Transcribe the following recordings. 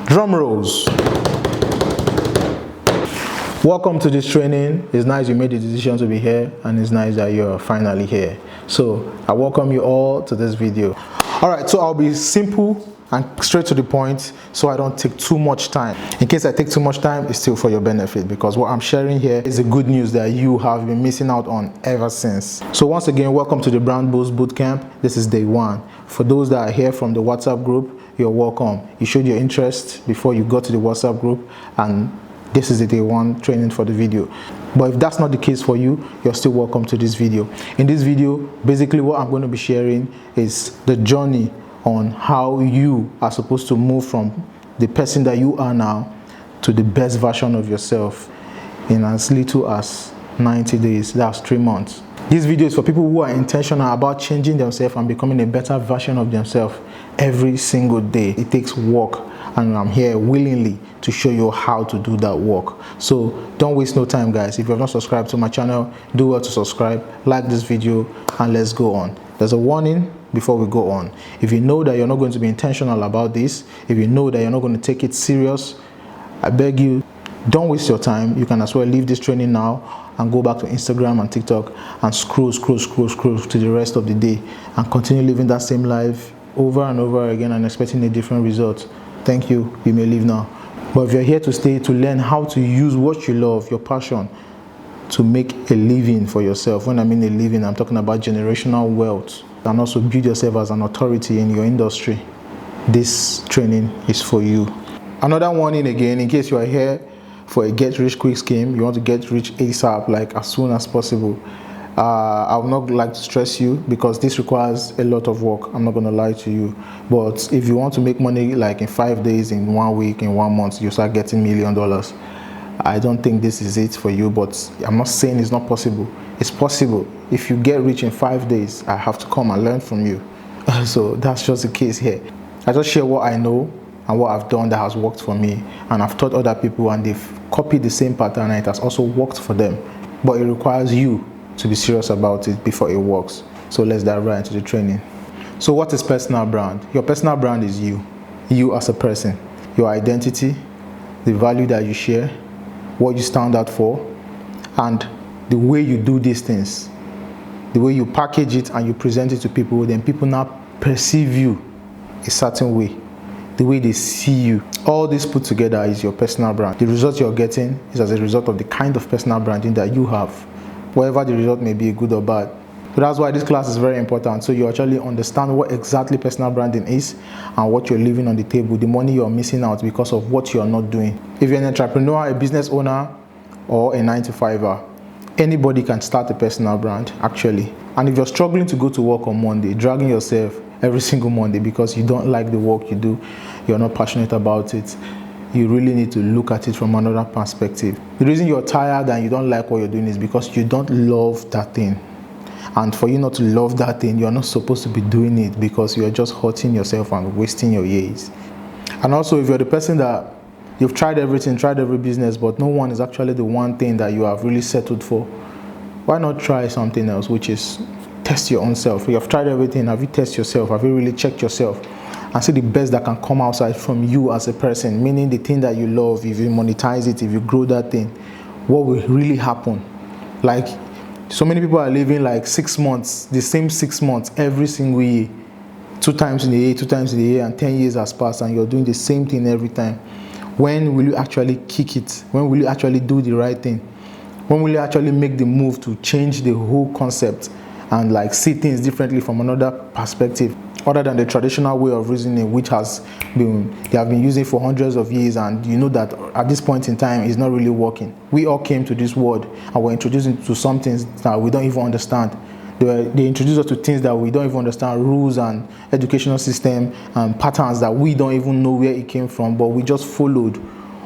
Drum rolls. Welcome to this training. It's nice you made the decision to be here, and it's nice that you're finally here. So I welcome you all to this video. All right, so I'll be simple and straight to the point so I don't take too much time. In case I take too much time, it's still for your benefit, because what I'm sharing here is the good news that you have been missing out on ever since. So once again, welcome to the Brand Boost Bootcamp. This is day one. For those that are here from the WhatsApp group, you're welcome. You showed your interest before you got to the WhatsApp group, and this is the day one training for the video. But if that's not the case for you, you're still welcome to this video. In this video, basically what I'm going to be sharing is the journey on how you are supposed to move from the person that you are now to the best version of yourself in as little as 90 days. That's 3 months. This video is for people who are intentional about changing themselves and becoming a better version of themselves every single day. It takes work, and I'm here willingly to show you how to do that work. So don't waste no time, guys. If you have not subscribed to my channel, do well to subscribe, like this video, and let's go on. There's a warning before we go on. If you know that you're not going to be intentional about this, if you know that you're not going to take it serious, I beg you, don't waste your time. You can as well leave this training now and go back to Instagram and TikTok and scroll to the rest of the day and continue living that same life over and over again and expecting a different result. Thank you. You may leave now. But if you're here to stay, to learn how to use what you love, your passion, to make a living for yourself. When I mean a living, I'm talking about generational wealth, and also build yourself as an authority in your industry. This training is for you. Another warning again, in case you are here for a get rich quick scheme, you want to get rich ASAP, like as soon as possible. I would not like to stress you, because this requires a lot of work. I'm not going to lie to you. But if you want to make money like in 5 days, in 1 week, in 1 month, you start getting $1 million. I don't think this is it for you, but I'm not saying it's not possible. It's possible. If you get rich in 5 days, I have to come and learn from you. So that's just the case here. I just share what I know and what I've done that has worked for me, and I've taught other people and they've copied the same pattern and it has also worked for them. But it requires you to be serious about it before it works. So let's dive right into the training. So what is personal brand? Your personal brand is you. You as a person. Your identity, the value that you share, what you stand out for, and the way you do these things, the way you package it and you present it to people, then people now perceive you a certain way, the way they see you. All this put together is your personal brand. The result you're getting is as a result of the kind of personal branding that you have, whatever the result may be, good or bad. So that's why this class is very important, so you actually understand what exactly personal branding is and what you're leaving on the table, the money you're missing out because of what you're not doing. If you're an entrepreneur, a business owner, or a 9-to-5er, anybody can start a personal brand actually. And if you're struggling to go to work on Monday, dragging yourself every single Monday because you don't like the work you do, you're not passionate about it, you really need to look at it from another perspective. The reason you're tired and you don't like what you're doing is because you don't love that thing. And for you not to love that thing, you're not supposed to be doing it, because you're just hurting yourself and wasting your years. And also, if you're the person that you've tried everything, tried every business, but no one is actually the one thing that you have really settled for, why not try something else, which is test your own self? You have tried everything. Have you tested yourself? Have you really checked yourself and see the best that can come outside from you as a person? Meaning the thing that you love, if you monetize it, if you grow that thing, what will really happen? Like, so many people are living like 6 months, the same 6 months every single year, 2 times in a year, 2 times in a year, and 10 years has passed and you're doing the same thing every time. When will you actually kick it? When will you actually do the right thing? When will you actually make the move to change the whole concept and like see things differently from another perspective, other than the traditional way of reasoning, which they have been using for hundreds of years, and you know that at this point in time it's not really working. We all came to this world and we're introduced to some things that we don't even understand. They introduce us to things that we don't even understand, rules and educational system and patterns that we don't even know where it came from, but we just followed.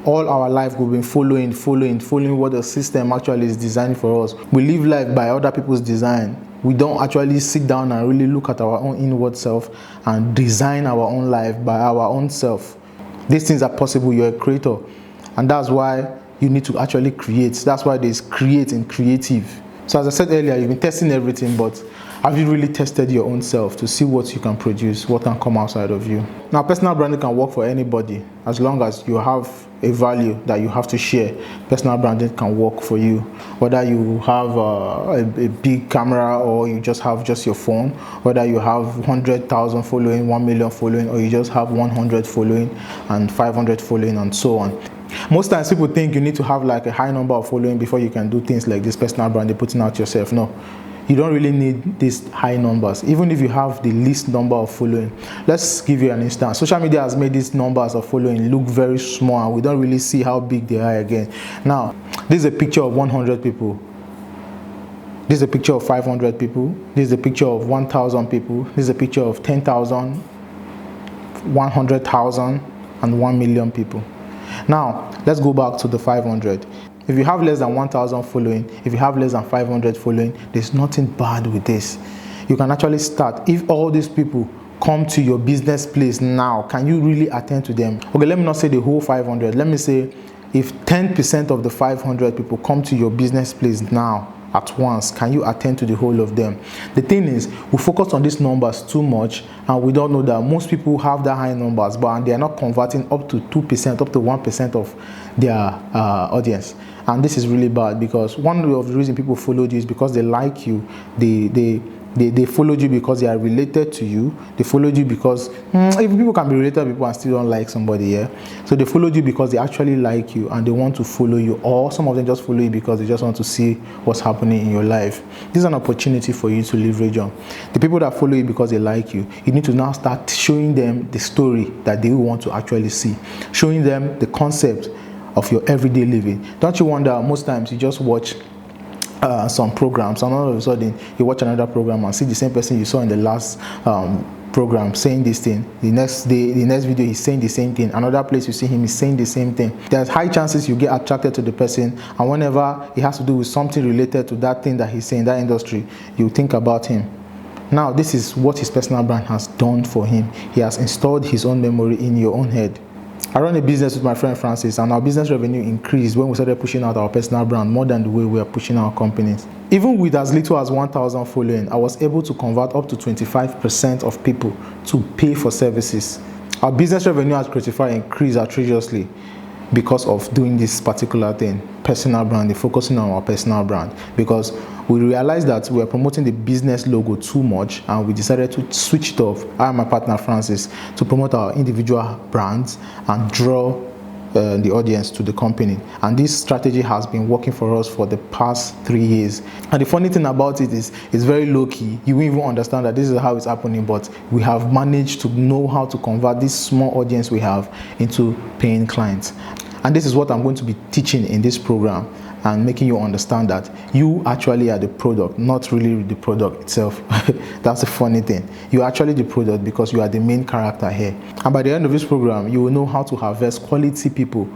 All our life we've been following what the system actually is designed for us. We live life by other people's design. We don't actually sit down and really look at our own inward self and design our own life by our own self. These things are possible. You're a creator, and that's why you need to actually create. That's why there's create and creative. So as I said earlier, you've been testing everything, but have you really tested your own self to see what you can produce, what can come outside of you? Now, personal branding can work for anybody as long as you have a value that you have to share. Personal branding can work for you, whether you have a big camera or you just have just your phone, whether you have 100,000 following, 1 million following, or you just have 100 following and 500 following and so on. Most times people think you need to have like a high number of following before you can do things like this personal branding, putting out yourself. No, you don't really need these high numbers, even if you have the least number of following. Let's give you an instance. Social media has made these numbers of following look very small, and we don't really see how big they are again. Now, this is a picture of 100 people. This is a picture of 500 people. This is a picture of 1,000 people. This is a picture of 10,000, 100,000, and 1 million people. Now, let's go back to the 500. If you have less than 1,000 following, if you have less than 500 following, there's nothing bad with this. You can actually start. If all these people come to your business place now, can you really attend to them? Okay, let me not say the whole 500. Let me say if 10% of the 500 people come to your business place now, at once, can you attend to the whole of them? The thing is, we focus on these numbers too much, and we don't know that most people have that high numbers, but they are not converting up to 2%, up to 1% of their audience. And this is really bad, because one of the reasons people follow you is because they like you. They followed you because they are related to you. They followed you because if people can be related to people and still don't like somebody, yeah. So they followed you because they actually like you and they want to follow you, or some of them just follow you because they just want to see what's happening in your life. This is an opportunity for you to leverage on. The people that follow you because they like you, you need to now start showing them the story that they want to actually see, showing them the concept of your everyday living. Don't you wonder, most times you just watch some programs, and all of a sudden you watch another program and see the same person you saw in the last program saying this thing. The next day, the next video, he's saying the same thing. Another place you see him is saying the same thing. There's high chances you get attracted to the person, and whenever it has to do with something related to that thing that he's saying, that industry, you think about him. Now, this is what his personal brand has done for him. He has installed his own memory in your own head. I run a business with my friend Francis, and our business revenue increased when we started pushing out our personal brand more than the way we are pushing our companies. Even with as little as 1,000 following, I was able to convert up to 25% of people to pay for services. Our business revenue at Creatify increased outrageously because of doing this particular thing, personal branding, focusing on our personal brand, because we realized that we were promoting the business logo too much, and we decided to switch it off, I and my partner Francis, to promote our individual brands and draw the audience to the company. And this strategy has been working for us for the past 3 years. And the funny thing about it is, it's very low-key. You won't even understand that this is how it's happening, but we have managed to know how to convert this small audience we have into paying clients. And this is what I'm going to be teaching in this program, and making you understand that you actually are the product, not really the product itself. That's a funny thing. You're actually the product because you are the main character here. And by the end of this program, you will know how to harvest quality people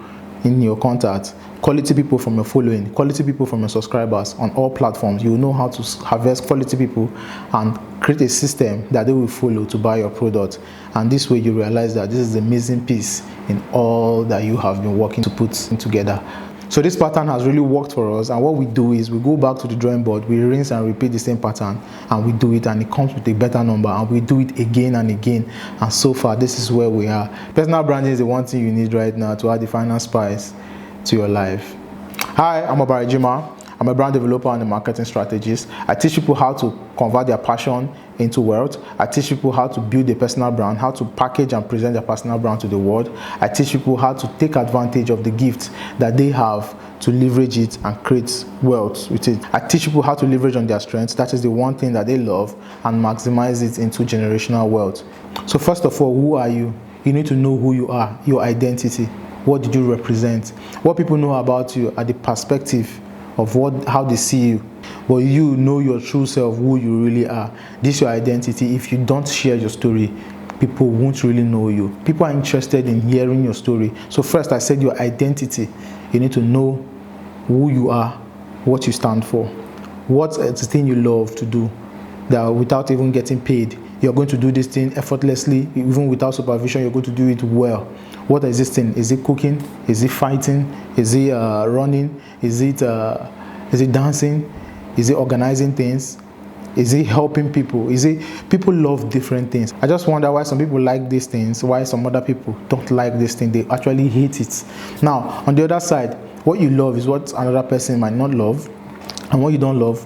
in your contacts, quality people from your following, quality people from your subscribers on all platforms. You will know how to harvest quality people and create a system that they will follow to buy your product. And this way you realize that this is the missing piece in all that you have been working to put together. So this pattern has really worked for us, and what we do is we go back to the drawing board, we rinse and repeat the same pattern, and we do it, and it comes with a better number, and we do it again and again, and so far this is where we are. Personal branding is the one thing you need right now to add the final spice to your life. Hi, I'm Obarijima. I'm a brand developer and a marketing strategist. I teach people how to convert their passion into wealth. I teach people how to build a personal brand, how to package and present their personal brand to the world. I teach people how to take advantage of the gift that they have to leverage it and create wealth with it. I teach people how to leverage on their strengths, that is the one thing that they love, and maximize it into generational wealth. So first of all, who are you? You need to know who you are, your identity. What did you represent? What people know about you are the perspective of how they see you, but you know your true self, who you really are. This is your identity. If you don't share your story, people won't really know you. People are interested in hearing your story. So first, I said your identity. You need to know who you are, what you stand for, what's the thing you love to do, that without even getting paid, you're going to do this thing effortlessly, even without supervision, you're going to do it well. What is this thing? Is it cooking? Is it fighting? Is it running? Is it dancing? Is it organizing things? Is it helping people? Is it people love different things? I just wonder why some people like these things, why some other people don't like this thing. They actually hate it. Now, on the other side, what you love is what another person might not love, and what you don't love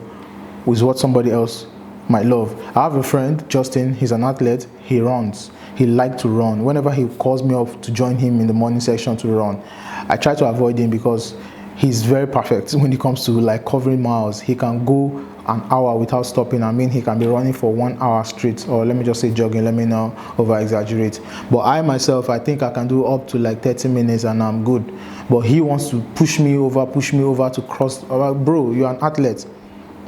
is what somebody else might love. I have a friend, Justin. He's an athlete. He runs. He likes to run. Whenever he calls me up to join him in the morning section to run, I try to avoid him because he's very perfect when it comes to like covering miles. He can go an hour without stopping. I mean, he can be running for 1 hour straight, or let me just say jogging, let me not over exaggerate. But I myself, I think I can do up to like 30 minutes and I'm good. But he wants to push me over to cross. Bro, you're an athlete.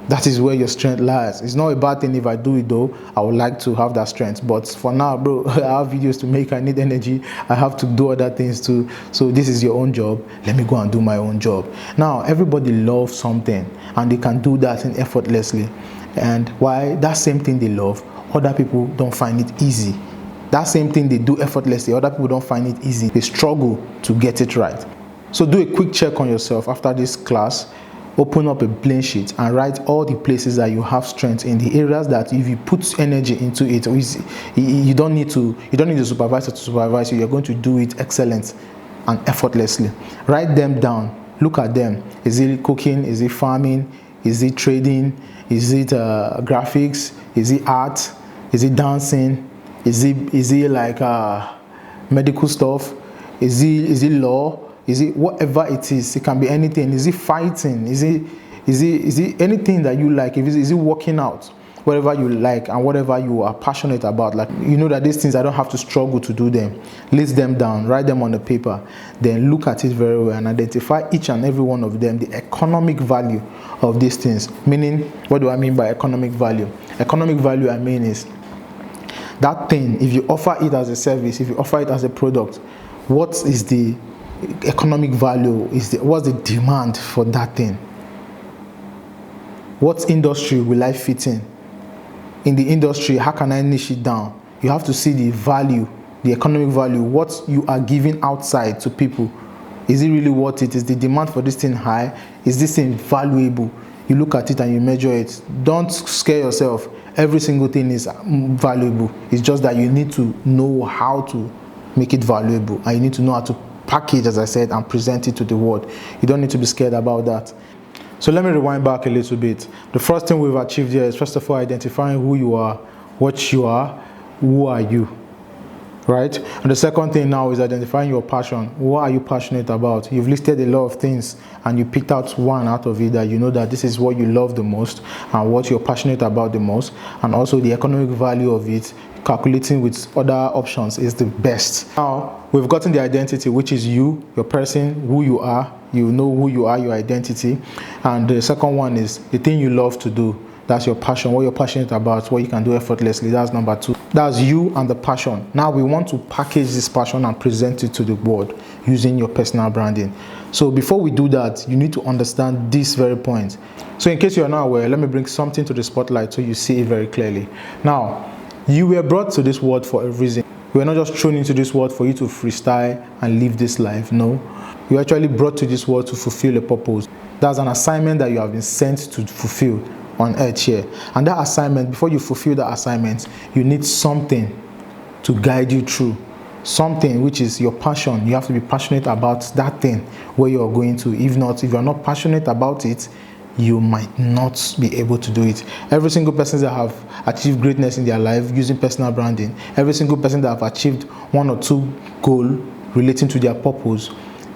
That is where your strength lies. It's not a bad thing if I do it though. I would like to have that strength. But for now, bro, I have videos to make. I need energy. I have to do other things too. So this is your own job. Let me go and do my own job. Now, everybody loves something and they can do that effortlessly. And why that same thing they love, other people don't find it easy. That same thing they do effortlessly, other people don't find it easy. They struggle to get it right. So do a quick check on yourself after this class. Open up a blank sheet and write all the places that you have strength in, the areas that if you put energy into it, you don't need the supervisor to supervise you. You're going to do it excellent and effortlessly. Write them down. Look at them. Is it cooking? Is it farming? Is it trading? Is it graphics? Is it art? Is it dancing? Is it like medical stuff? Is it law? Is it whatever it is? It can be anything. Is it fighting? Is it anything that you like? Is it working out? Whatever you like and whatever you are passionate about. Like, you know that these things, I don't have to struggle to do them. List them down, write them on the paper, then look at it very well and identify each and every one of them, the economic value of these things. Meaning, what do I mean by economic value? Economic value, I mean, is that thing, if you offer it as a service, if you offer it as a product, what is the economic value? What's the demand for that thing? What industry will I fit in? In the industry, how can I niche it down? You have to see the value, the economic value, what you are giving outside to people. Is it really worth it? Is the demand for this thing high? Is this thing valuable? You look at it and you measure it. Don't scare yourself. Every single thing is valuable. It's just that you need to know how to make it valuable, and you need to know how to package, as I said, and present it to the world. You don't need to be scared about that. So let me rewind back a little bit. The first thing we've achieved here is, first of all, identifying who you are, what you are, who are you, right? And the second thing now is identifying your passion. What are you passionate about? You've listed a lot of things and you picked out one out of it that you know that this is what you love the most and what you're passionate about the most, and also the economic value of it. Calculating with other options is the best. Now we've gotten the identity, which is you, your person, who you are. You know who you are, your identity. And the second one is the thing you love to do. That's your passion, what you're passionate about, what you can do effortlessly. That's number two. That's you and the passion. Now we want to package this passion and present it to the world using your personal branding. So before we do that, you need to understand this very point. So in case you're not aware, let me bring something to the spotlight so you see it very clearly. Now, you were brought to this world for a reason. You were not just thrown into this world for you to freestyle and live this life. No, you actually brought to this world to fulfill a purpose. That's an assignment that you have been sent to fulfill on earth here. And that assignment, before you fulfill that assignment, you need something to guide you through. Something which is your passion. You have to be passionate about that thing where you're going to. If not, if you're not passionate about it, you might not be able to do it. Every single person that have achieved greatness in their life using personal branding, every single person that have achieved one or two goals relating to their purpose,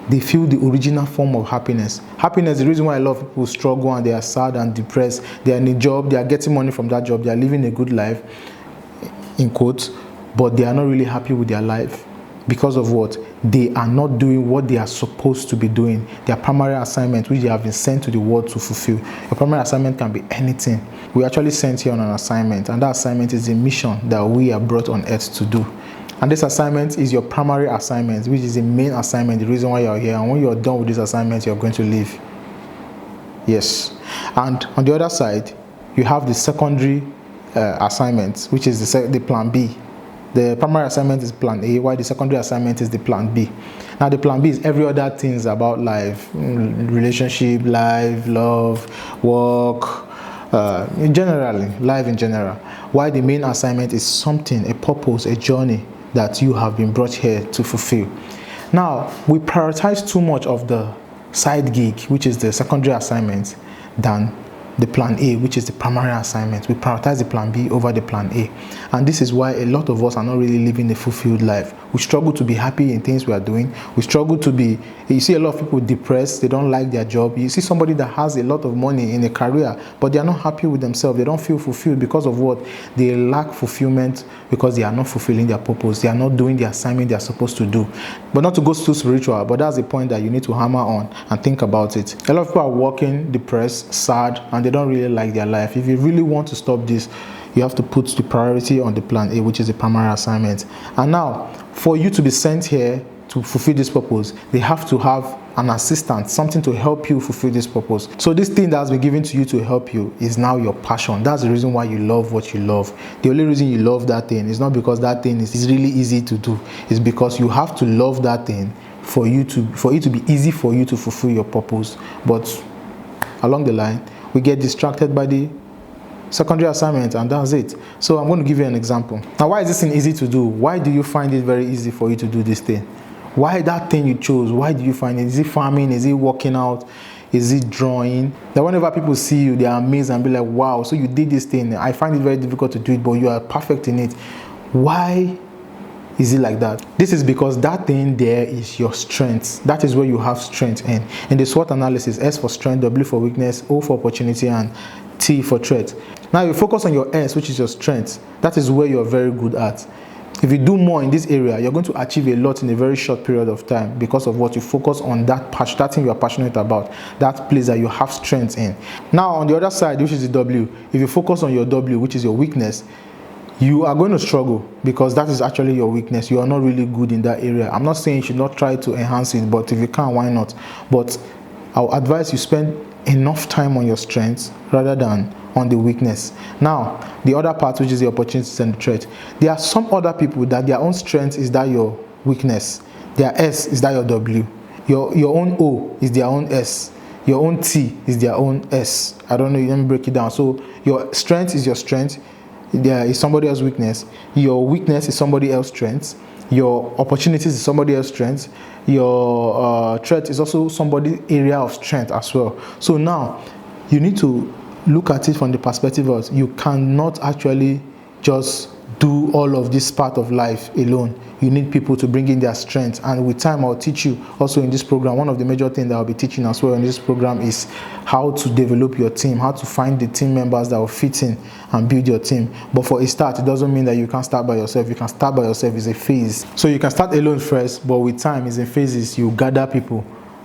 they feel the original form of happiness. Happiness, the reason why a lot of people struggle and they are sad and depressed, they are in a job, they are getting money from that job, they are living a good life, in quotes, but they are not really happy with their life. Because of what? They are not doing what they are supposed to be doing. Their primary assignment, which they have been sent to the world to fulfill. Your primary assignment can be anything. We actually sent here on an assignment, and that assignment is a mission that we are brought on earth to do. And this assignment is your primary assignment, which is the main assignment, the reason why you're here. And when you're done with this assignment, you're going to leave. Yes. And on the other side, you have the secondary assignment, which is the plan B. The primary assignment is plan A, while the secondary assignment is the plan B. Now the plan B is every other things about life, relationship, life, love, work, generally, life in general, why the main assignment is something, a purpose, a journey that you have been brought here to fulfill. Now, we prioritize too much of the side gig, which is the secondary assignment, than the plan A, which is the primary assignment. We prioritize the plan B over the plan A. And this is why a lot of us are not really living a fulfilled life. We struggle to be happy in things we are doing. We struggle to be, you see a lot of people depressed, they don't like their job. You see somebody that has a lot of money in a career, but they are not happy with themselves. They don't feel fulfilled because of what? They lack fulfillment because they are not fulfilling their purpose. They are not doing the assignment they are supposed to do. But not to go too spiritual, but that's the point that you need to hammer on and think about it. A lot of people are working depressed, sad, and they don't really like their life. If you really want to stop this, you have to put the priority on the plan A, which is the primary assignment. And now, for you to be sent here to fulfill this purpose, they have to have an assistant, something to help you fulfill this purpose. So this thing that has been given to you to help you is now your passion. That's the reason why you love what you love. The only reason you love that thing is not because that thing is really easy to do. It's because you have to love that thing for it to be easy for you to fulfill your purpose. But along the line, we get distracted by the secondary assignment, and that's it. So I'm going to give you an example. Now, why is this thing easy to do? Why do you find it very easy for you to do this thing? Why that thing you chose? Why do you find it? Is it farming? Is it working out? Is it drawing? That whenever people see you, they are amazed and be like, wow, so you did this thing. I find it very difficult to do it, but you are perfect in it. Why is it like that? This is because that thing there is your strength. That is where you have strength in. In the SWOT analysis, S for strength, W for weakness, O for opportunity, and T for threat. Now you focus on your S, which is your strength. That is where you're very good at. If you do more in this area, you're going to achieve a lot in a very short period of time because of what you focus on, that thing you are passionate about, that place that you have strength in. Now on the other side, which is the W, if you focus on your W, which is your weakness, you are going to struggle because that is actually your weakness. You are not really good in that area. I'm not saying you should not try to enhance it, but if you can, why not? But I'll advise you spend enough time on your strengths rather than on the weakness. Now, the other part, which is the opportunities and the threat. There are some other people that their own strength is that your weakness. Their S is that your W. Your own O is their own S. Your own T is their own S. I don't know, let me break it down. So your strength is your strength. There is somebody else's weakness. Your weakness is somebody else's strength. Your opportunities is somebody else's strength. Your threat is also somebody's area of strength as well. So now you need to look at it from the perspective of you cannot actually just do all of this part of life alone. You need people to bring in their strength, and with time I'll teach you also in this program. One of the major things that I'll be teaching as well in this program is how to develop your team, how to find the team members that will fit in and build your team. But for a start, it doesn't mean that you can't start by yourself. You can start by yourself. It's a phase. So you can start alone first, but with time, it's in phases. You gather people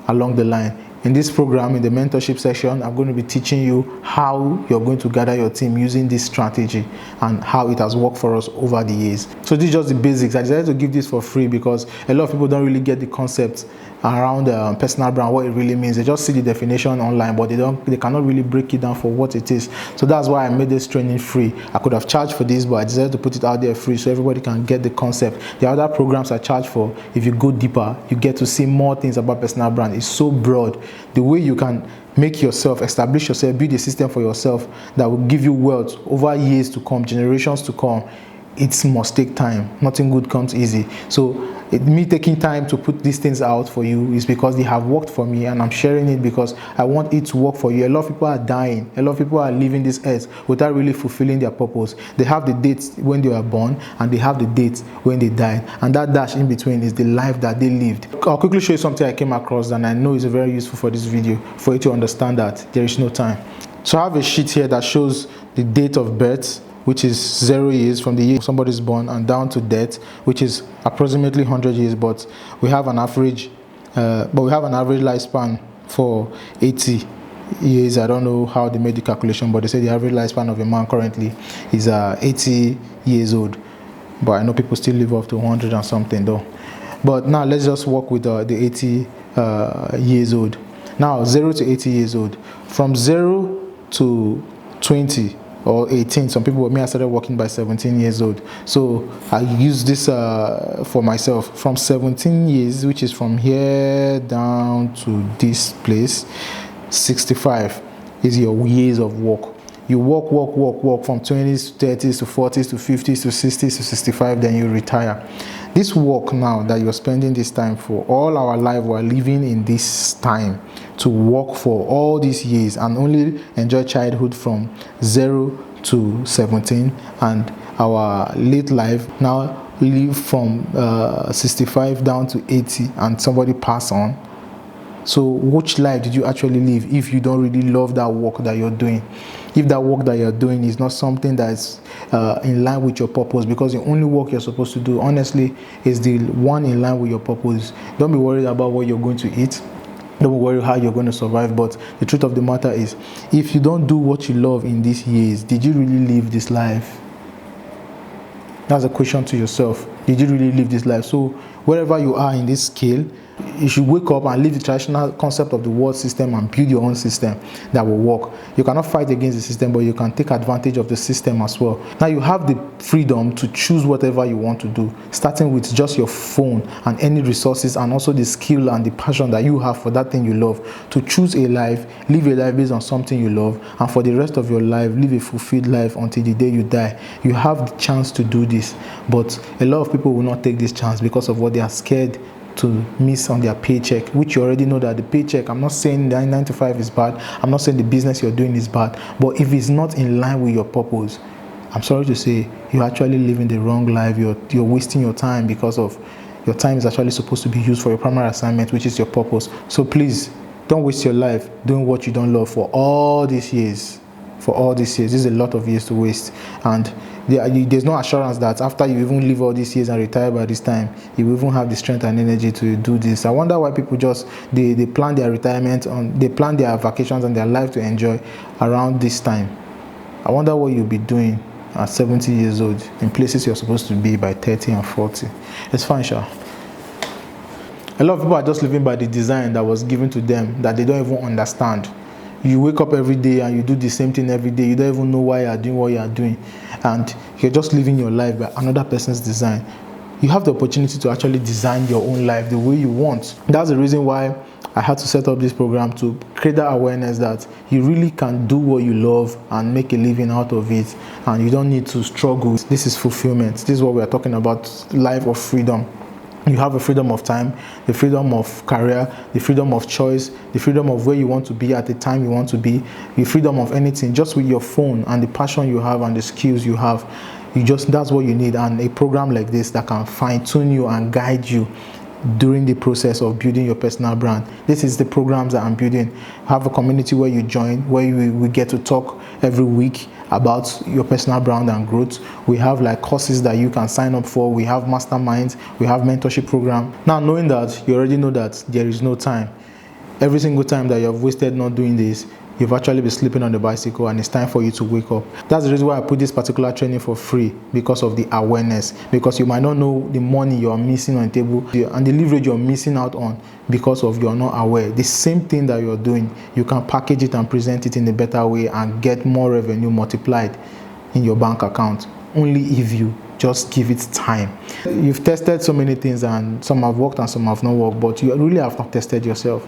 along the line. In this program, in the mentorship section, I'm going to be teaching you how you're going to gather your team using this strategy and how it has worked for us over the years. So this is just the basics. I decided to give this for free because a lot of people don't really get the concept around personal brand, what it really means. They just see the definition online, but they cannot really break it down for what it is. So that's why I made this training free. I could have charged for this, but I decided to put it out there free so everybody can get the concept. The other programs I charge for, if you go deeper, you get to see more things about personal brand. It's so broad. The way you can make yourself, establish yourself, build a system for yourself that will give you wealth over years to come, generations to come, it must take time. Nothing good comes easy. So me taking time to put these things out for you is because they have worked for me, and I'm sharing it because I want it to work for you. A lot of people are dying. A lot of people are leaving this earth without really fulfilling their purpose. They have the dates when they were born, and they have the dates when they died, and that dash in between is the life that they lived. I'll quickly show you something I came across, and I know is very useful for this video for you to understand that there is no time. So I have a sheet here that shows the date of birth, which is 0 years from the year somebody's born, and down to death, which is approximately 100 years. But we have an average, lifespan for 80 years. I don't know how they made the calculation, but they say the average lifespan of a man currently is 80 years old. But I know people still live up to 100 and something though. But now let's just work with the 80 years old. Now 0 to 80 years old. From 0 to 20 or 18, some people, I started working by 17 years old. So I use this for myself. From 17 years, which is from here down to this place, 65 is your years of work. You work from 20s to 30s to 40s to 50s to 60s to 65, then you retire. This work now that you're spending this time for, all our life we're living in this time to work for all these years and only enjoy childhood from 0 to 17, and our late life now live from 65 down to 80 and somebody pass on. So which life did you actually live if you don't really love that work that you're doing? If that work that you're doing is not something that's in line with your purpose, because the only work you're supposed to do, honestly, is the one in line with your purpose. Don't be worried about what you're going to eat. Don't worry how you're going to survive. But the truth of the matter is, if you don't do what you love in these years, did you really live this life? That's a question to yourself. Did you really live this life? So wherever you are in this scale, you should wake up and leave the traditional concept of the world system and build your own system that will work. You cannot fight against the system, but you can take advantage of the system as well. Now you have the freedom to choose whatever you want to do, starting with just your phone and any resources, and also the skill and the passion that you have for that thing you love, to choose a life, live a life based on something you love, and for the rest of your life, live a fulfilled life until the day you die. You have the chance to do this, but a lot of people will not take this chance because of what they are scared to miss on their paycheck, which you already know that the paycheck, I'm not saying that 9 to 5 is bad, I'm not saying the business you're doing is bad, but if it's not in line with your purpose, I'm sorry to say, you're actually living the wrong life. You're wasting your time, because of your time is actually supposed to be used for your primary assignment, which is your purpose. So please, don't waste your life doing what you don't love for all these years. This is a lot of years to waste, and there's no assurance that after you even live all these years and retire by this time, you will even have the strength and energy to do this. I wonder why people just they plan their retirement they plan their vacations and their life to enjoy around this time. I wonder what you'll be doing at 70 years old in places you're supposed to be by 30 and 40. It's fine, sure. A lot of people are just living by the design that was given to them that they don't even understand. You wake up every day and you do the same thing every day. You don't even know why you are doing what you are doing, and you're just living your life by another person's design. You have the opportunity to actually design your own life the way you want. That's the reason why I had to set up this program, to create that awareness that you really can do what you love and make a living out of it, and you don't need to struggle. This is fulfillment. This is what we are talking about, life of freedom. You have a freedom of time, the freedom of career, the freedom of choice, the freedom of where you want to be at the time you want to be, the freedom of anything, just with your phone and the passion you have and the skills you have. That's what you need, and a program like this that can fine-tune you and guide you during the process of building your personal brand. This is the programs that I'm building. Have a community where you join, where we get to talk every week about your personal brand and growth. We have like courses that you can sign up for. We have masterminds, we have mentorship program. Now, knowing that, you already know that there is no time. Every single time that you have wasted not doing this, you've actually been sleeping on the bicycle, and it's time for you to wake up. That's the reason why I put this particular training for free, because of the awareness. Because you might not know the money you're missing on the table and the leverage you're missing out on because of you're not aware. The same thing that you're doing, you can package it and present it in a better way and get more revenue multiplied in your bank account, only if you just give it time. You've tested so many things, and some have worked and some have not worked, but you really have not tested yourself.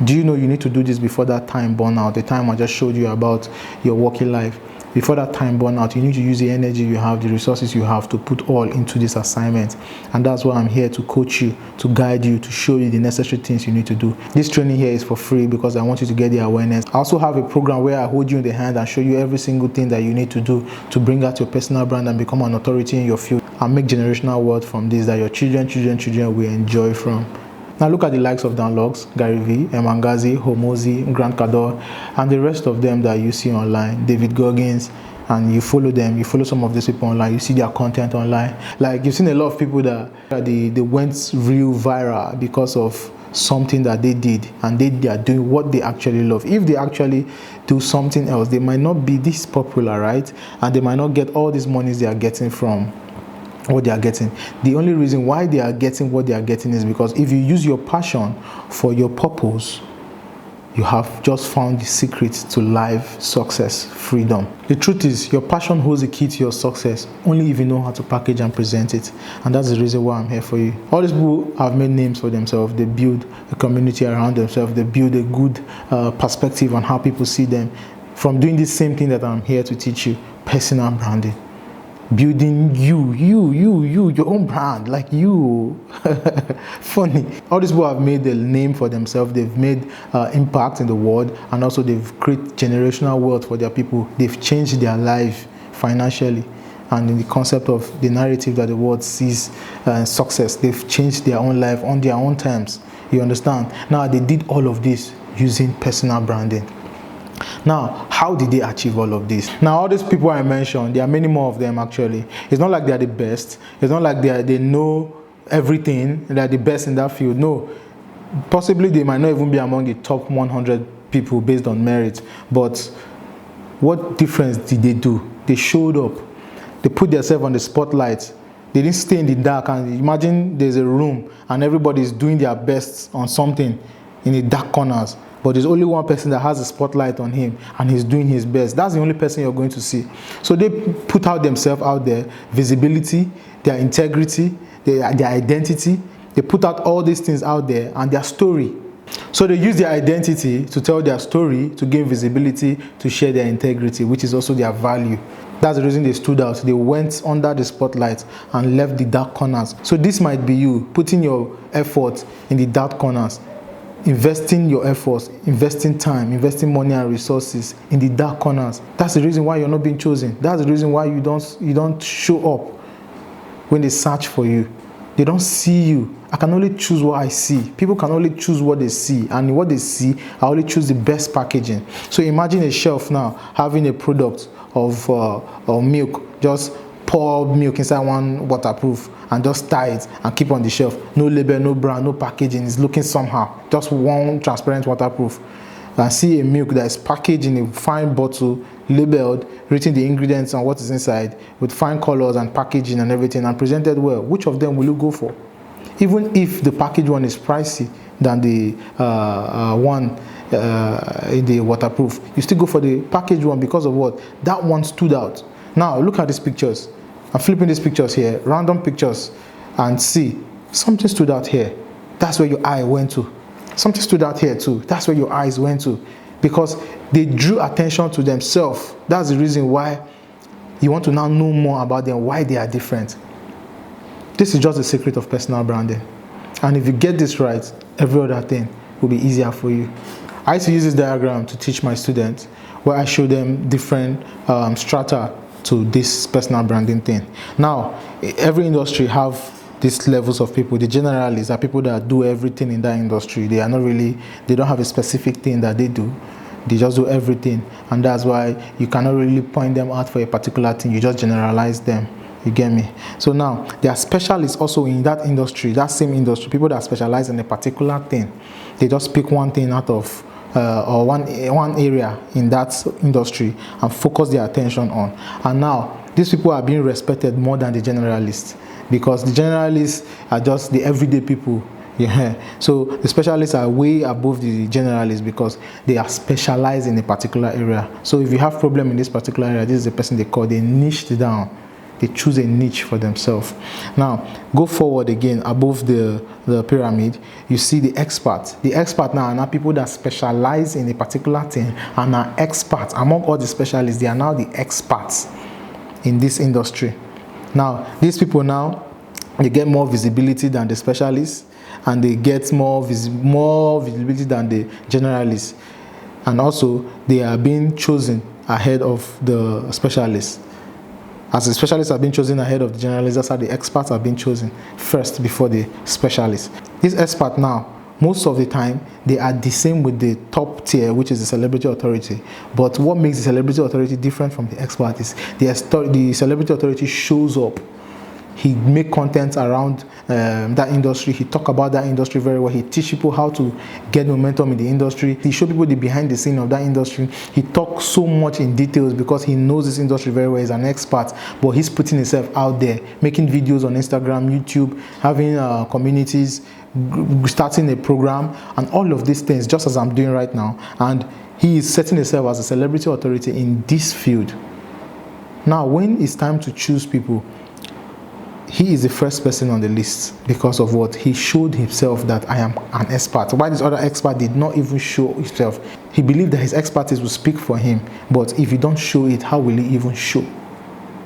Do you know you need to do this before that time burnout, the time I just showed you about your working life? Before that time burnout, you need to use the energy you have, the resources you have, to put all into this assignment. And that's why I'm here, to coach you, to guide you, to show you the necessary things you need to do. This training here is for free because I want you to get the awareness. I also have a program where I hold you in the hand and show you every single thing that you need to do to bring out your personal brand and become an authority in your field, and make generational wealth from this that your children will enjoy from. Now look at the likes of Downlogs, Gary V, Emangazi, Homozi, Grant Cardone, and the rest of them that you see online, David Goggins, and you follow them, you follow some of these people online, you see their content online. Like, you've seen a lot of people that they went real viral because of something that they did, and they are doing what they actually love. If they actually do something else, they might not be this popular, right? And they might not get all these monies they are getting from what they are getting. The only reason why they are getting what they are getting is because if you use your passion for your purpose, you have just found the secret to life, success, freedom. The truth is, your passion holds the key to your success only if you know how to package and present it. And that's the reason why I'm here for you. All these people have made names for themselves. They build a community around themselves. They build a good perspective on how people see them. from doing the same thing that I'm here to teach you, personal branding. Building your own brand, like you. Funny. All these people have made a name for themselves. They've made impact in the world, and also they've created generational wealth for their people. They've changed their life financially, and in the concept of the narrative that the world sees success, they've changed their own life on their own terms. You understand? Now, they did all of this using personal branding. Now, how did they achieve all of this? Now, all these people I mentioned, there are many more of them actually. It's not like they are the best. It's not like they know everything, they're the best in that field. No, possibly they might not even be among the top 100 people based on merit. But what difference did they do? They showed up. They put themselves on the spotlight. They didn't stay in the dark. And imagine there's a room and everybody's doing their best on something in the dark corners. But there's only one person that has a spotlight on him and he's doing his best. That's the only person you're going to see. So they put out themselves out there, visibility, their integrity, their identity. They put out all these things out there and their story. So they use their identity to tell their story, to gain visibility, to share their integrity, which is also their value. That's the reason they stood out. They went under the spotlight and left the dark corners. So this might be you, putting your effort in the dark corners, investing your efforts, investing time, investing money and resources in the dark corners. That's the reason why you're not being chosen. That's the reason why you don't show up when they search for you. They don't see you. I can only choose what I see. People can only choose what they see, and what they see, I only choose the best packaging. So imagine a shelf now having a product of milk. Just pour milk inside one waterproof and just tie it and keep on the shelf. No label, no brand, no packaging. It's looking somehow. Just one transparent waterproof. And see a milk that is packaged in a fine bottle, labeled, written the ingredients and what is inside, with fine colors and packaging and everything, and presented well. Which of them will you go for? Even if the packaged one is pricey than the one in the waterproof, you still go for the packaged one because of what? That one stood out. Now look at these pictures. I'm flipping these pictures here, random pictures, and see something stood out here. That's where your eye went to. Something stood out here too. That's where your eyes went to, because they drew attention to themselves. That's the reason why you want to now know more about them, why they are different. This is just the secret of personal branding. And if you get this right, every other thing will be easier for you. I used to use this diagram to teach my students, where I show them different strata to this personal branding thing. Now, every industry have these levels of people. The generalists are people that do everything in that industry. They don't have a specific thing that they do. They just do everything. And that's why you cannot really point them out for a particular thing. You just generalize them. You get me? So now, there are specialists also in that industry, that same industry, people that specialize in a particular thing. They just pick one thing out of or one area in that industry and focus their attention on. And now, these people are being respected more than the generalists, because the generalists are just the everyday people. Yeah. So the specialists are way above the generalists because they are specialized in a particular area. So if you have problem in this particular area, this is the person they call, they niched down. They choose a niche for themselves. Now, go forward again above the pyramid, you see the experts. The experts now are now people that specialize in a particular thing and are experts. Among all the specialists, they are now the experts in this industry. Now, these people now, they get more visibility than the specialists, and they get more visibility than the generalists. And also, they are being chosen ahead of the specialists. As the specialists are being chosen ahead of the generalists, that's how the experts are being chosen first before the specialists. These experts now, most of the time, they are the same with the top tier, which is the celebrity authority. But what makes the celebrity authority different from the expert is the celebrity authority shows up. He make content around that industry. He talk about that industry very well. He teach people how to get momentum in the industry. He show people the behind the scene of that industry. He talks so much in details because he knows this industry very well. He's an expert, but he's putting himself out there, making videos on Instagram, YouTube, having communities, starting a program, and all of these things, just as I'm doing right now. And he is setting himself as a celebrity authority in this field. Now, when it's time to choose people, he is the first person on the list because of what? He showed himself that I am an expert. Why this other expert did not even show himself? He believed that his expertise will speak for him, but if you don't show it, how will he even show?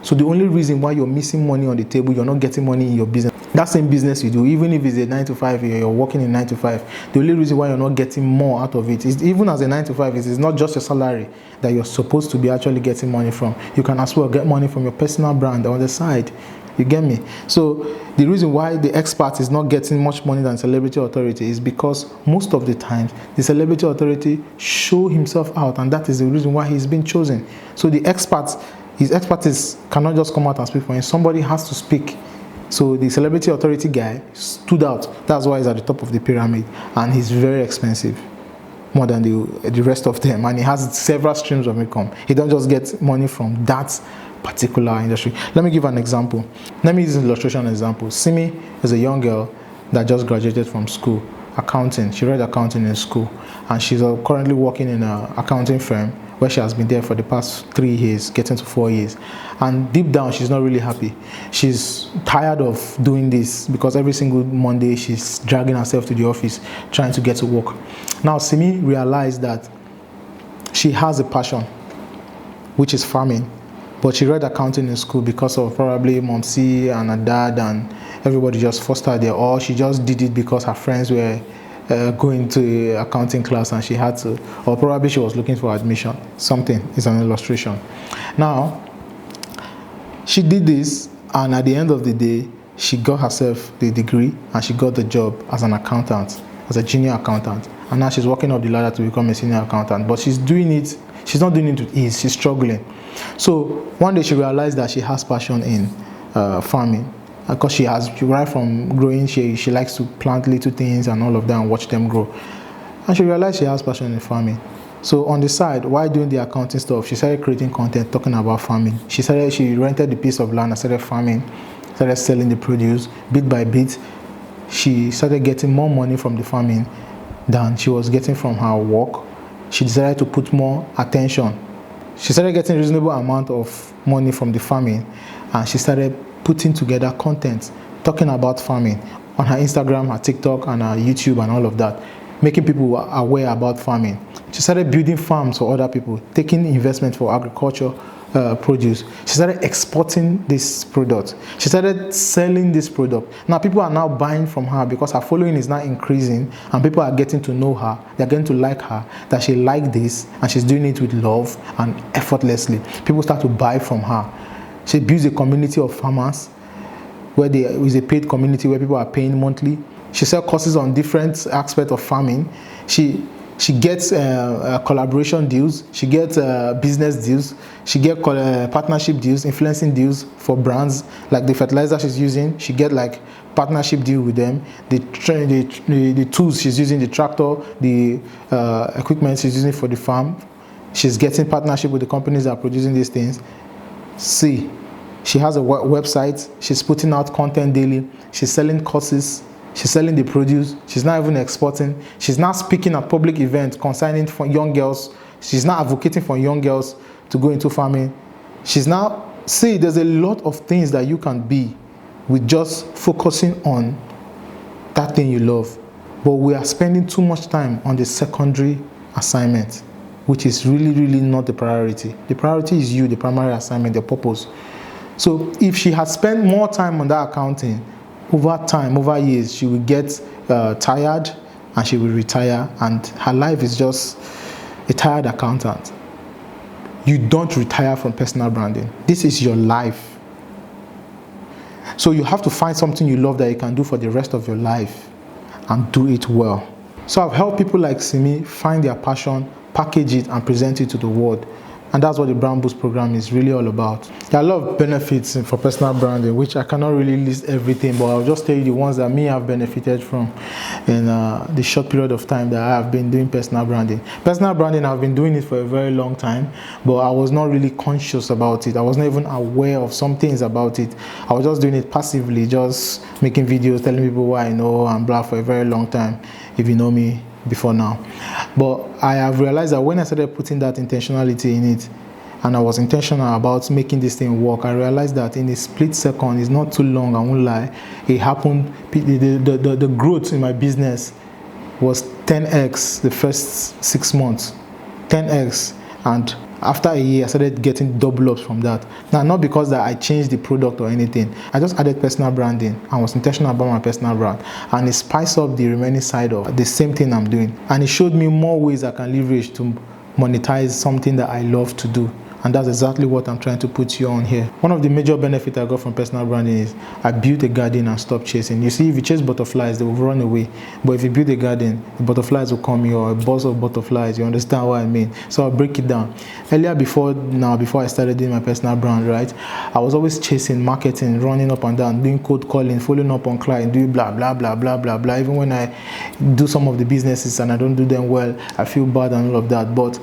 So the only reason why you're missing money on the table, you're not getting money in your business, that same business you do, even if it's a 9 to 5, you're working in 9 to 5, the only reason why you're not getting more out of it is, even as a 9 to 5, it's not just your salary that you're supposed to be actually getting money from. You can as well get money from your personal brand on the side. You get me? So the reason why the expert is not getting much money than celebrity authority is because most of the times the celebrity authority show himself out, and that is the reason why he's been chosen. So the expert, his expertise cannot just come out and speak for him. Somebody has to speak. So the celebrity authority guy stood out. That's why he's at the top of the pyramid, and he's very expensive, more than the rest of them, and he has several streams of income. He don't just get money from that particular industry. Let me give an example. Let me use an illustration example. Simi is a young girl that just graduated from school, accounting. She read accounting in school, and she's currently working in an accounting firm where she has been there for the past 3 years, getting to 4 years. And deep down, she's not really happy. She's tired of doing this because every single Monday, she's dragging herself to the office, trying to get to work. Now, Simi realized that she has a passion, which is farming. But she read accounting in school because of probably Momsi and her dad, and everybody just forced her there. Or she just did it because her friends were going to accounting class and she had to, or probably she was looking for admission. Something is an illustration. Now, she did this, and at the end of the day, she got herself the degree and she got the job as an accountant, as a junior accountant. And now she's working up the ladder to become a senior accountant. But she's doing it, she's not doing it with ease, she's struggling. So one day she realized that she has passion in farming. Because she right from growing, she likes to plant little things and all of that and watch them grow. And she realized she has passion in farming. So on the side, while doing the accounting stuff, she started creating content talking about farming. She rented the piece of land and started farming, started selling the produce bit by bit. She started getting more money from the farming than she was getting from her work. She decided to put more attention. She started getting a reasonable amount of money from the farming, and she started putting together content talking about farming on her Instagram, her TikTok, and her YouTube and all of that, making people aware about farming. She started building farms for other people, taking investment for agriculture produce. She started exporting this product. She started selling this product. Now people are now buying from her because her following is now increasing, and people are getting to know her. They're getting to like her, that she likes this and she's doing it with love and effortlessly. People start to buy from her. She builds a community of farmers where there is a paid community where people are paying monthly. She sells courses on different aspects of farming. She gets collaboration deals. She gets business deals. She gets partnership deals, influencing deals for brands like the fertilizer she's using. She get like partnership deal with them. The tools she's using, the tractor, the equipment she's using for the farm. She's getting partnership with the companies that are producing these things. See, she has a website. She's putting out content daily. She's selling courses. She's selling the produce. She's not even exporting. She's now speaking at public events concerning for young girls. She's now advocating for young girls to go into farming. She's now, see, there's a lot of things that you can be with just focusing on that thing you love. But we are spending too much time on the secondary assignment, which is really, really not the priority. The priority is you, the primary assignment, the purpose. So if she had spent more time on that accounting, over time, over years, she will get tired and she will retire, and her life is just a tired accountant. You don't retire from personal branding. This is your life. So you have to find something you love that you can do for the rest of your life and do it well. So I've helped people like Simi find their passion, package it, and present it to the world. And that's what the Brand Boost program is really all about. There are a lot of benefits for personal branding, which I cannot really list everything, but I'll just tell you the ones that me have benefited from in the short period of time that I have been doing personal branding. Personal branding, I've been doing it for a very long time, but I was not really conscious about it. I was not even aware of some things about it. I was just doing it passively, just making videos, telling people what I know and blah for a very long time, if you know me before now. But I have realized that when I started putting that intentionality in it, and I was intentional about making this thing work, I realized that in a split second, it's not too long, I won't lie, it happened. The growth in my business was 10x the first 6 months, 10x, and after a year I started getting double ups from that. Now, not because that I changed the product or anything, I just added personal branding and was intentional about my personal brand, and it spiced up the remaining side of the same thing I'm doing, and it showed me more ways I can leverage to monetize something that I love to do. And that's exactly what I'm trying to put you on here. One of the major benefits I got from personal branding is I built a garden and stopped chasing. You see, if you chase butterflies, they will run away. But if you build a garden, the butterflies will come here, or a buzz of butterflies. You understand what I mean? So I'll break it down. Earlier, before I started doing my personal brand, right, I was always chasing marketing, running up and down, doing cold calling, following up on clients, doing blah, blah, blah, blah, blah, blah. Even when I do some of the businesses and I don't do them well, I feel bad and all of that. But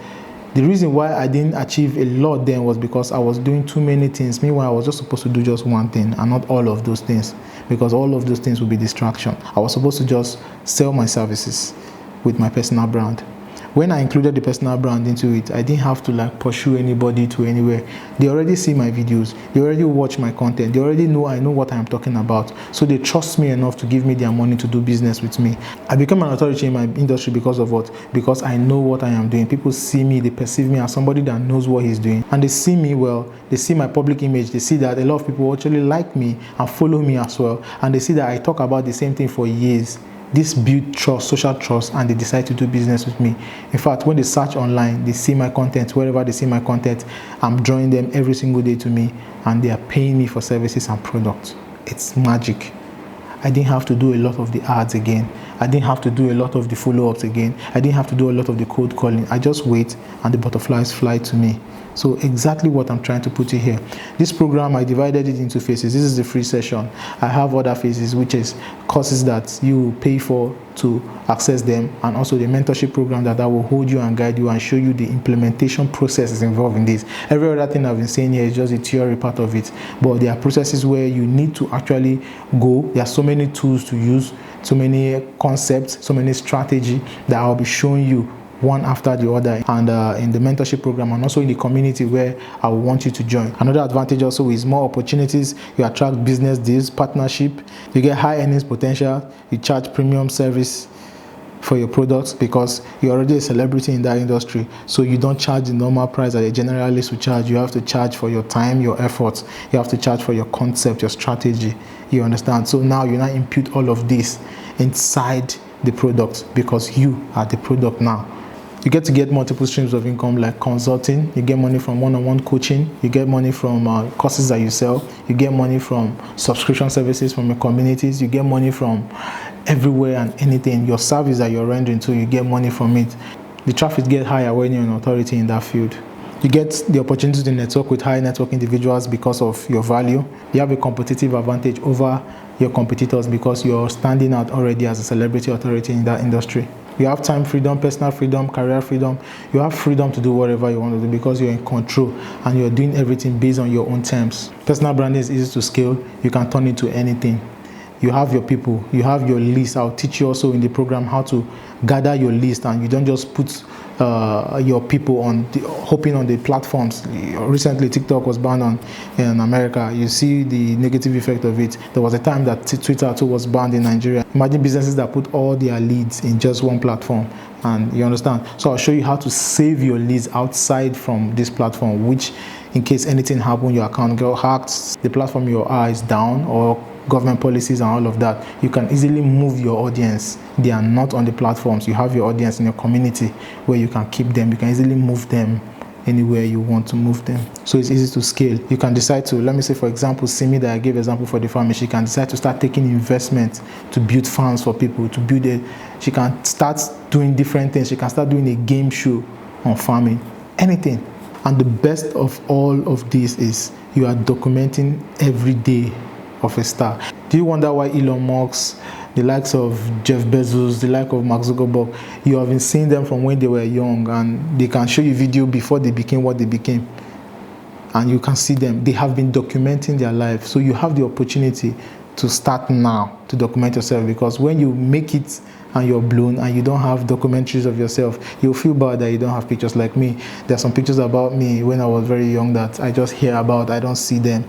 the reason why I didn't achieve a lot then was because I was doing too many things. Meanwhile, I was just supposed to do just one thing and not all of those things, because all of those things would be distraction. I was supposed to just sell my services with my personal brand. When I included the personal brand into it, I didn't have to pursue anybody to anywhere. They already see my videos. They already watch my content. They already know I know what I'm talking about. So they trust me enough to give me their money to do business with me. I became an authority in my industry because of what? Because I know what I am doing. People see me, they perceive me as somebody that knows what he's doing. And they see me well. They see my public image. They see that a lot of people actually like me and follow me as well. And they see that I talk about the same thing for years. This build trust, social trust, and they decide to do business with me. In fact, when they search online, they see my content. Wherever they see my content, I'm drawing them every single day to me, and they are paying me for services and products. It's magic. I didn't have to do a lot of the ads again. I didn't have to do a lot of the follow-ups again. I didn't have to do a lot of the cold calling. I just wait and the butterflies fly to me. So exactly what I'm trying to put in here. This program, I divided it into phases. This is the free session. I have other phases, which is courses that you pay for to access them, and also the mentorship program that will hold you and guide you and show you the implementation processes involved in this. Every other thing I've been saying here is just the theory part of it, but there are processes where you need to actually go. There are so many tools to use, so many concepts, so many strategy that I'll be showing you one after the other, and in the mentorship program, and also in the community where I will want you to join. Another advantage also is more opportunities. You attract business deals, partnership, you get high earnings potential, you charge premium service for your products because you're already a celebrity in that industry. So you don't charge the normal price that a generalist would charge. You have to charge for your time, your efforts. You have to charge for your concept, your strategy. You understand? So now you now impute all of this inside the product because you are the product now. You get to get multiple streams of income like consulting. You get money from one-on-one coaching. You get money from courses that you sell. You get money from subscription services from your communities. You get money from everywhere and anything. Your service that you're rendering to, you get money from it. The traffic gets higher when you're an authority in that field. You get the opportunity to network with high network individuals because of your value. You have a competitive advantage over your competitors because you're standing out already as a celebrity authority in that industry. You have time freedom, personal freedom, career freedom. You have freedom to do whatever you want to do because you're in control and you're doing everything based on your own terms. Personal branding is easy to scale. You can turn it to anything. You have your people, you have your list. I'll teach you also in the program how to gather your list, and you don't just put your people hoping on the platforms. Recently, TikTok was banned in America. You see the negative effect of it. There was a time that Twitter too was banned in Nigeria. Imagine businesses that put all their leads in just one platform, and you understand. So I'll show you how to save your leads outside from this platform, which in case anything happens, your account got hacked, the platform you are is down, or government policies and all of that, you can easily move your audience. They are not on the platforms. You have your audience in your community where you can keep them. You can easily move them anywhere you want to move them. So it's easy to scale. You can decide to, let me say for example, Simi that I gave example for the farm, she can decide to start taking investment to build farms for people, to build it. She can start doing different things. She can start doing a game show on farming, anything. And the best of all of this is you are documenting every day of a star. Do you wonder why Elon Musk, the likes of Jeff Bezos, the like of Mark Zuckerberg, you have been seeing them from when they were young, and they can show you video before they became what they became, and you can see them. They have been documenting their life. So you have the opportunity to start now to document yourself, because when you make it and you're blown and you don't have documentaries of yourself, you'll feel bad that you don't have pictures. Like me, there's some pictures about me when I was very young that I just hear about, I don't see them.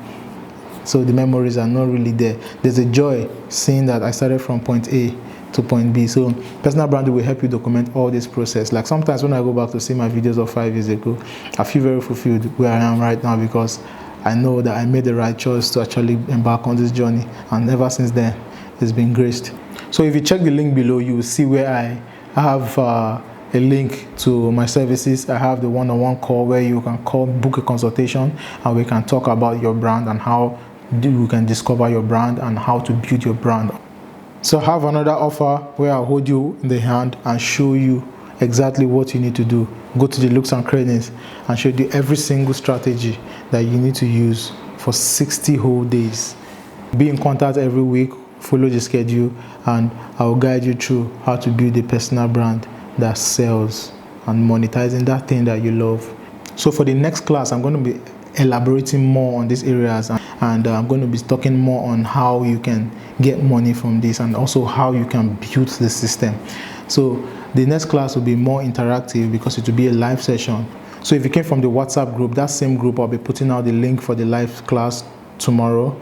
So the memories are not really there. There's a joy seeing that I started from point A to point B. So personal branding will help you document all this process. Like sometimes when I go back to see my videos of 5 years ago, I feel very fulfilled where I am right now, because I know that I made the right choice to actually embark on this journey, and ever since then it's been graced. So if you check the link below, you will see where I have a link to my services. I have the one-on-one call where you can book a consultation, and we can talk about your brand and how you can discover your brand and how to build your brand. So I have another offer where I'll hold you in the hand and show you exactly what you need to do. Go to the looks and credits and show you every single strategy that you need to use for 60 whole days. Be in contact every week, follow the schedule, and I'll guide you through how to build a personal brand that sells and monetizing that thing that you love. So for the next class, I'm going to be elaborating more on these areas, and I'm going to be talking more on how you can get money from this and also how you can build the system. So the next class will be more interactive because it will be a live session. So if you came from the WhatsApp group, that same group, I'll be putting out the link for the live class tomorrow.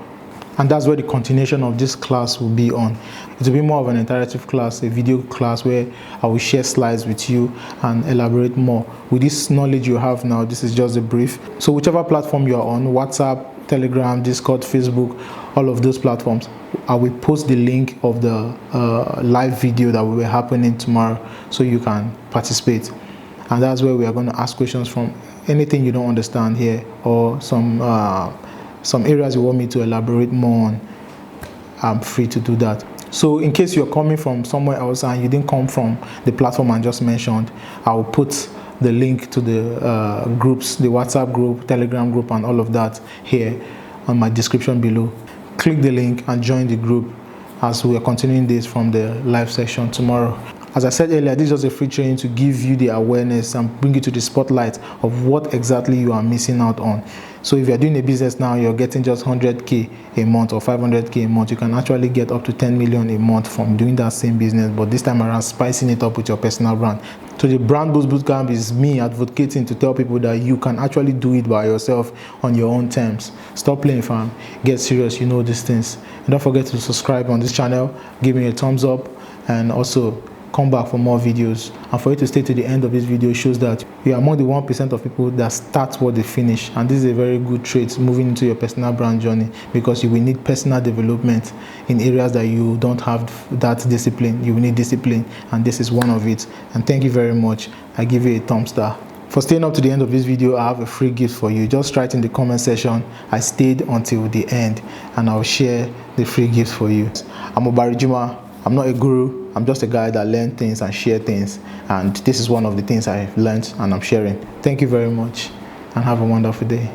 And that's where the continuation of this class will be on. It will be more of an interactive class, a video class where I will share slides with you and elaborate more. With this knowledge you have now, this is just a brief. So whichever platform you are on, WhatsApp, Telegram, Discord, Facebook, all of those platforms, I will post the link of the live video that will be happening tomorrow so you can participate. And that's where we are going to ask questions from anything you don't understand here, or some areas you want me to elaborate more on. I'm free to do that. So in case you're coming from somewhere else and you didn't come from the platform I just mentioned, I will put the link to the groups, the WhatsApp group, Telegram group, and all of that here on my description below. Click the link and join the group as we are continuing this from the live session tomorrow. As I said earlier, this is just a free training to give you the awareness and bring you to the spotlight of what exactly you are missing out on. So if you're doing a business now, you're getting just 100K a month or 500K a month, you can actually get up to 10 million a month from doing that same business, but this time around spicing it up with your personal brand. So the Brand Boost Bootcamp is me advocating to tell people that you can actually do it by yourself on your own terms. Stop playing, fam. Get serious, you know these things. And don't forget to subscribe on this channel, give me a thumbs up, and also come back for more videos. And for you to stay to the end of this video shows that you are among the 1% of people that start what they finish, and this is a very good trait moving into your personal brand journey, because you will need personal development in areas that you don't have that discipline. You will need discipline, and this is one of it. And thank you very much. I give you a thumbs up. For staying up to the end of this video, I have a free gift for you. Just write in the comment section, I stayed until the end, and I'll share the free gift for you. I'm Obarijima. I'm not a guru, I'm just a guy that learns things and share things, and this is one of the things I've learned and I'm sharing. Thank you very much, and have a wonderful day.